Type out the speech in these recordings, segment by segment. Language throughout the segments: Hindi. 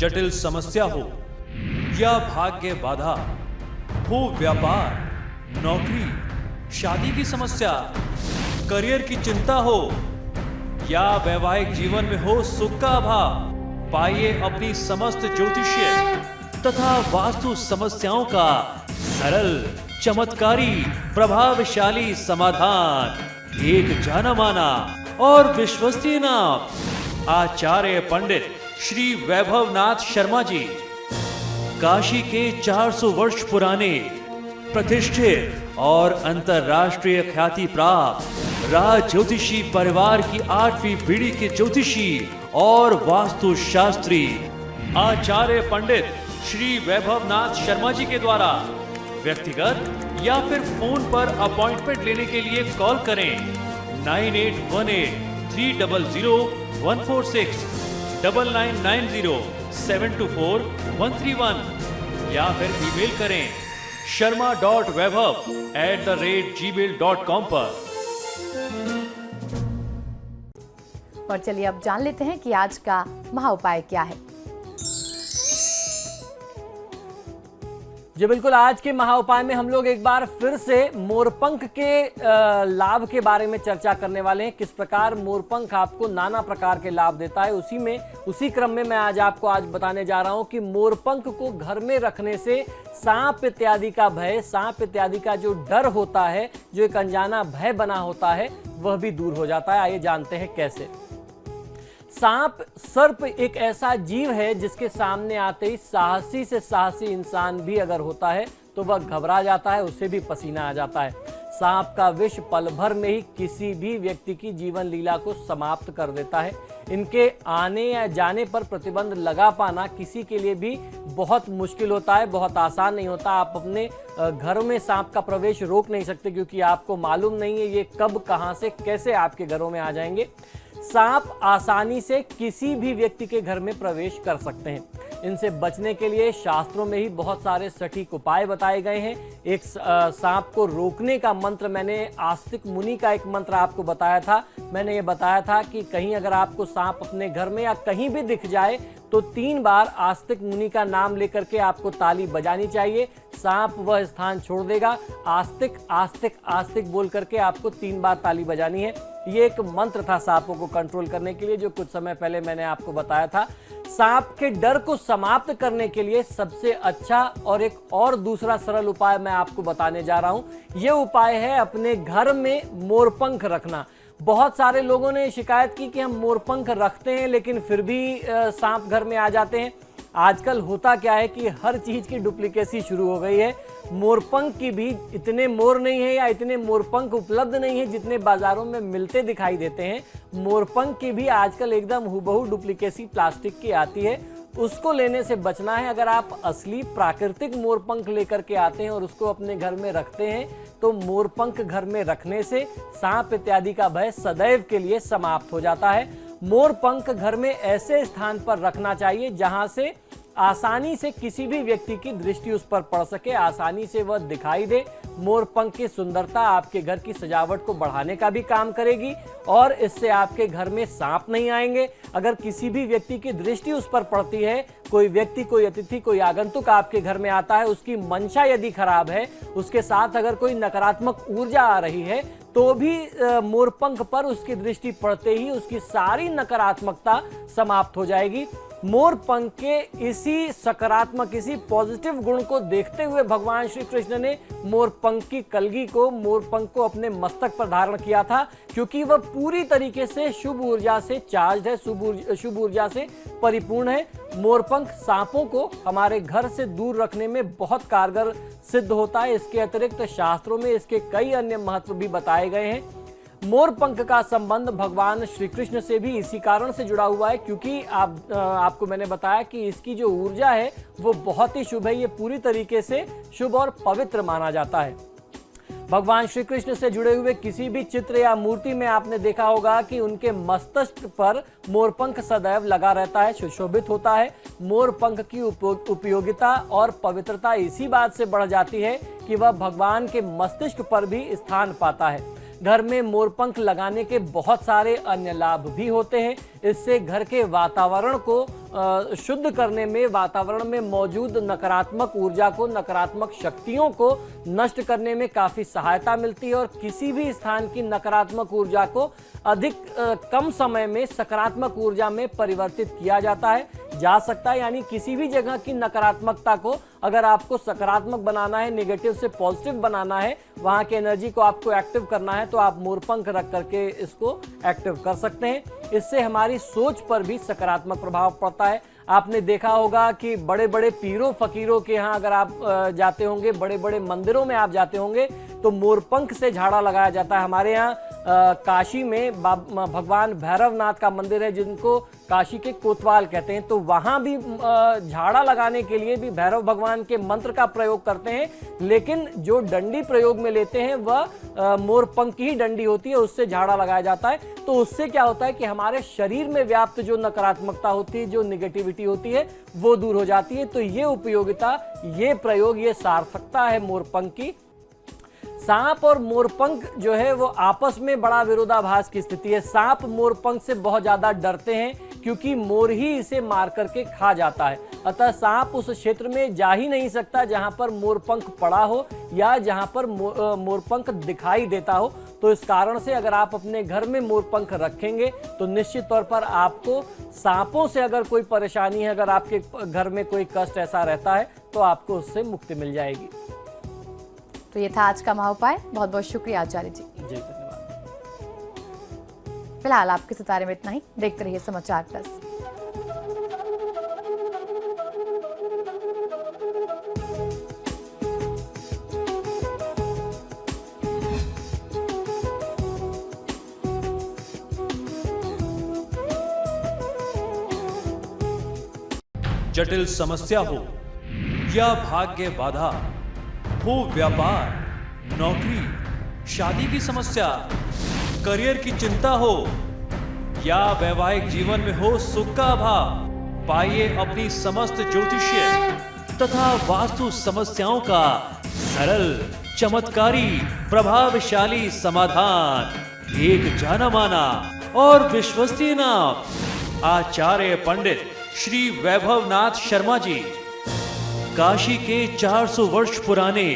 जटिल समस्या हो या भाग्य बाधा हो, व्यापार, नौकरी, शादी की समस्या, करियर की चिंता हो या वैवाहिक जीवन में हो सुख का अभाव, पाइए अपनी समस्त ज्योतिषीय तथा वास्तु समस्याओं का सरल, चमत्कारी, प्रभावशाली समाधान। एक जाना माना और विश्वसनीय नाम, आचार्य पंडित श्री वैभवनाथ शर्मा जी, काशी के 400 वर्ष पुराने प्रतिष्ठित और अंतरराष्ट्रीय ख्याति प्राप्त राज ज्योतिषी परिवार की 8वीं पीढ़ी के ज्योतिषी और वास्तु शास्त्री आचार्य पंडित श्री वैभवनाथ शर्मा जी के द्वारा व्यक्तिगत या फिर फोन पर अपॉइंटमेंट लेने के लिए कॉल करें 9818-300-146, 9990-724-131 या फिर ईमेल करें sharma.vaibhav@gmail.com और चलिए अब जान लेते हैं कि आज का महा उपाय क्या है। जी बिल्कुल, आज के महा उपाय में हम लोग एक बार फिर से मोरपंख के लाभ के बारे में चर्चा करने वाले हैं। किस प्रकार मोरपंख आपको नाना प्रकार के लाभ देता है, उसी क्रम में मैं आज बताने जा रहा हूं कि मोरपंख को घर में रखने से सांप इत्यादि का भय, सांप इत्यादि का जो डर होता है, जो एक अनजाना भय बना होता है, वह भी दूर हो जाता है। आइए जानते हैं कैसे। सांप, सर्प एक ऐसा जीव है जिसके सामने आते ही साहसी से साहसी इंसान भी अगर होता है तो वह घबरा जाता है, उसे भी पसीना आ जाता है। सांप का विष पल भर में ही किसी भी व्यक्ति की जीवन लीला को समाप्त कर देता है। इनके आने या जाने पर प्रतिबंध लगा पाना किसी के लिए भी बहुत मुश्किल होता है, बहुत आसान नहीं होता। आप अपने घर में सांप का प्रवेश रोक नहीं सकते क्योंकि आपको मालूम नहीं है ये कब, कहां से, कैसे आपके घरों में आ जाएंगे। सांप आसानी से किसी भी व्यक्ति के घर में प्रवेश कर सकते हैं। इनसे बचने के लिए शास्त्रों में ही बहुत सारे सटीक उपाय बताए गए हैं। एक सांप को रोकने का मंत्र, मैंने आस्तिक मुनि का एक मंत्र आपको बताया था। मैंने ये बताया था कि कहीं अगर आपको सांप अपने घर में या कहीं भी दिख जाए तो 3 बार आस्तिक मुनि का नाम लेकर के आपको ताली बजानी चाहिए। सांप वह स्थान छोड़ देगा। आस्तिक आस्तिक आस्तिक बोल करके आपको 3 बार ताली बजानी है। ये एक मंत्र था सांपों को कंट्रोल करने के लिए, जो कुछ समय पहले मैंने आपको बताया था। सांप के डर को समाप्त करने के लिए सबसे अच्छा और एक और दूसरा सरल उपाय मैं आपको बताने जा रहा हूं। यह उपाय है अपने घर में मोरपंख रखना। बहुत सारे लोगों ने शिकायत की कि हम मोरपंख रखते हैं लेकिन फिर भी सांप घर में आ जाते हैं। आजकल होता क्या है कि हर चीज की डुप्लीकेसी शुरू हो गई है। मोरपंख की भी इतने मोर नहीं है या इतने मोरपंख उपलब्ध नहीं है जितने बाजारों में मिलते दिखाई देते हैं। मोरपंख की भी आजकल एकदम हुबहू डुप्लीकेसी प्लास्टिक की आती है। उसको लेने से बचना है। अगर आप असली प्राकृतिक मोरपंख लेकर के आते हैं और उसको अपने घर में रखते हैं तो मोरपंख घर में रखने से सांप इत्यादि का भय सदैव के लिए समाप्त हो जाता है। मोरपंख घर में ऐसे स्थान पर रखना चाहिए जहां से आसानी से किसी भी व्यक्ति की दृष्टि उस पर पड़ सके, आसानी से वह दिखाई दे। मोरपंख की सुंदरता आपके घर की सजावट को बढ़ाने का भी काम करेगी और इससे आपके घर में सांप नहीं आएंगे। अगर किसी भी व्यक्ति की दृष्टि उस पर पड़ती है, कोई व्यक्ति, कोई अतिथि, कोई आगंतुक आपके घर में आता है, उसकी मंशा यदि खराब है, उसके साथ अगर कोई नकारात्मक ऊर्जा आ रही है, तो भी मोरपंख पर उसकी दृष्टि पड़ते ही उसकी सारी नकारात्मकता समाप्त हो जाएगी। मोरपंख के इसी सकारात्मक, इसी पॉजिटिव गुण को देखते हुए भगवान श्री कृष्ण ने मोरपंख की कलगी को, मोरपंख को अपने मस्तक पर धारण किया था, क्योंकि वह पूरी तरीके से शुभ ऊर्जा से चार्ज है, शुभ ऊर्जा से परिपूर्ण है। मोरपंख सांपों को हमारे घर से दूर रखने में बहुत कारगर सिद्ध होता है। इसके अतिरिक्त शास्त्रों में इसके कई अन्य महत्व भी बताए गए हैं। मोरपंख का संबंध भगवान श्री कृष्ण से भी इसी कारण से जुड़ा हुआ है, क्योंकि आपको मैंने बताया कि इसकी जो ऊर्जा है वो बहुत ही शुभ है। ये पूरी तरीके से शुभ और पवित्र माना जाता है। भगवान श्री कृष्ण से जुड़े हुए किसी भी चित्र या मूर्ति में आपने देखा होगा कि उनके मस्तक पर मोरपंख सदैव लगा रहता है, सुशोभित होता है। मोरपंख की उपयोगिता और पवित्रता इसी बात से बढ़ जाती है कि वह भगवान के मस्तिष्क पर भी स्थान पाता है। घर में मोरपंख लगाने के बहुत सारे अन्य लाभ भी होते हैं। इससे घर के वातावरण को शुद्ध करने में, वातावरण में मौजूद नकारात्मक ऊर्जा को, नकारात्मक शक्तियों को नष्ट करने में काफी सहायता मिलती है और किसी भी स्थान की नकारात्मक ऊर्जा को अधिक कम समय में सकारात्मक ऊर्जा में परिवर्तित किया जा सकता है। यानी किसी भी जगह की नकारात्मकता को अगर आपको सकारात्मक बनाना है, नेगेटिव से पॉजिटिव बनाना है, वहां की एनर्जी को आपको एक्टिव करना है, तो आप मोरपंख रख करके इसको एक्टिव कर सकते हैं। इससे हमारी सोच पर भी सकारात्मक प्रभाव पड़ता है। आपने देखा होगा कि बड़े बड़े पीरों फकीरों के यहाँ अगर आप जाते होंगे, बड़े बड़े मंदिरों में आप जाते होंगे, तो मोरपंख से झाड़ा लगाया जाता है। हमारे यहाँ काशी में भगवान भैरवनाथ का मंदिर है, जिनको काशी के कोतवाल कहते हैं, तो वहां भी झाड़ा लगाने के लिए भी भैरव भगवान के मंत्र का प्रयोग करते हैं, लेकिन जो डंडी प्रयोग में लेते हैं वह मोरपंख की ही डंडी होती है, उससे झाड़ा लगाया जाता है। तो उससे क्या होता है कि हमारे शरीर में व्याप्त जो नकारात्मकता होती है, जो निगेटिविटी होती है, वो दूर हो जाती है। तो ये उपयोगिता, ये प्रयोग, ये सार्थकता है मोरपंख की। सांप और मोरपंख जो है वो आपस में बड़ा विरोधाभास की स्थिति है। सांप मोरपंख से बहुत ज्यादा डरते हैं क्योंकि मोर ही इसे मार करके खा जाता है। अतः सांप उस क्षेत्र में जा ही नहीं सकता जहां पर मोरपंख पड़ा हो या जहां पर मोरपंख दिखाई देता हो। तो इस कारण से अगर आप अपने घर में मोरपंख रखेंगे तो निश्चित तौर पर आपको सांपों से अगर कोई परेशानी है, अगर आपके घर में कोई कष्ट ऐसा रहता है, तो आपको उससे मुक्ति मिल जाएगी। तो ये था आज का महाउपाय। बहुत बहुत शुक्रिया आचार्य जी। जी धन्यवाद। फिलहाल आपके सितारे में इतना ही। देखते रहिए समाचार प्लस। जटिल समस्या हो या भाग्य बाधा हो, व्यापार, नौकरी, शादी की समस्या, करियर की चिंता हो या वैवाहिक जीवन में हो सुख का अभाव, पाइए अपनी समस्त ज्योतिषीय तथा वास्तु समस्याओं का सरल, चमत्कारी, प्रभावशाली समाधान। एक जाना माना और विश्वसनीय नाम, आचार्य पंडित श्री वैभवनाथ शर्मा जी। काशी के 400 वर्ष पुराने,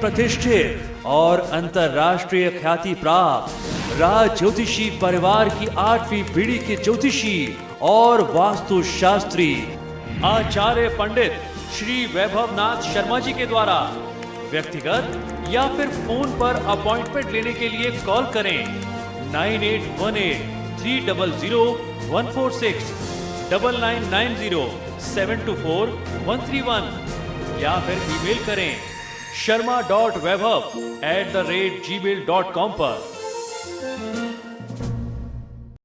प्रतिष्ठित और अंतरराष्ट्रीय ख्याति प्राप्त राज ज्योतिषी परिवार की 8वीं पीढ़ी के ज्योतिषी और वास्तुशास्त्री आचार्य पंडित श्री वैभवनाथ शर्मा जी के द्वारा व्यक्तिगत या फिर फोन पर अपॉइंटमेंट लेने के लिए कॉल करें 9818 300 146, 9990 724 131 या फिर ईमेल करें sharma.vaibhav@gmail.com पर।